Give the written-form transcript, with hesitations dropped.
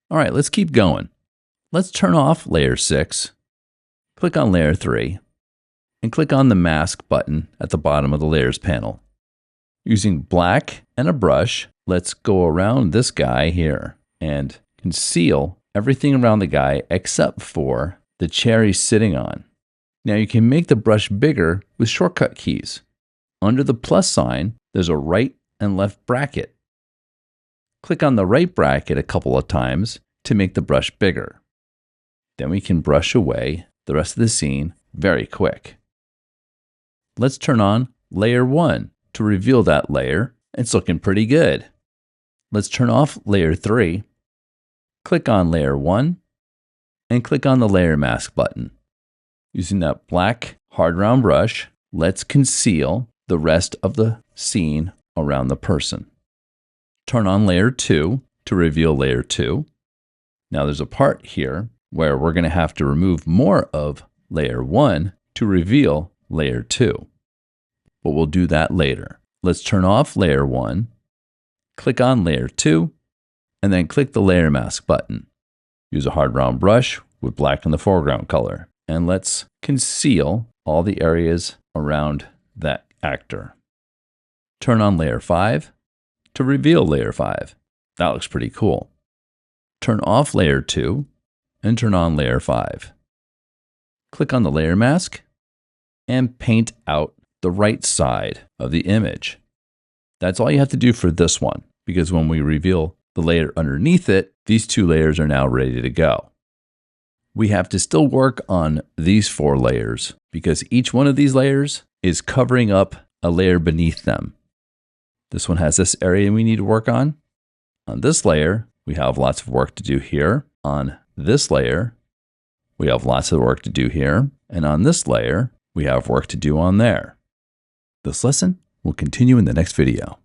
All right, let's keep going. Let's turn off layer 6, click on layer 3, and click on the mask button at the bottom of the layers panel. Using black and a brush, let's go around this guy here and conceal everything around the guy except for the chair he's sitting on. Now you can make the brush bigger with shortcut keys. Under the plus sign, there's a right and left bracket. Click on the right bracket a couple of times to make the brush bigger. Then we can brush away the rest of the scene very quick. Let's turn on layer 1 to reveal that layer. It's looking pretty good. Let's turn off layer 3, click on layer 1, and click on the layer mask button. Using that black hard round brush, let's conceal the rest of the scene around the person. Turn on layer 2 to reveal layer 2. Now there's a part here where we're going to have to remove more of layer 1 to reveal layer 2. But we'll do that later. Let's turn off layer 1, click on layer 2, and then click the layer mask button. Use a hard round brush with black in the foreground color. And let's conceal all the areas around that actor. Turn on layer 5 to reveal layer 5. That looks pretty cool. Turn off layer 2 and turn on layer 5. Click on the layer mask and paint out the right side of the image. That's all you have to do for this one, because when we reveal the layer underneath it, these 2 layers are now ready to go. We have to still work on these 4 layers because each one of these layers is covering up a layer beneath them. This one has this area we need to work on. On this layer, we have lots of work to do here. On this layer, we have lots of work to do here. And on this layer, we have work to do on there. This lesson will continue in the next video.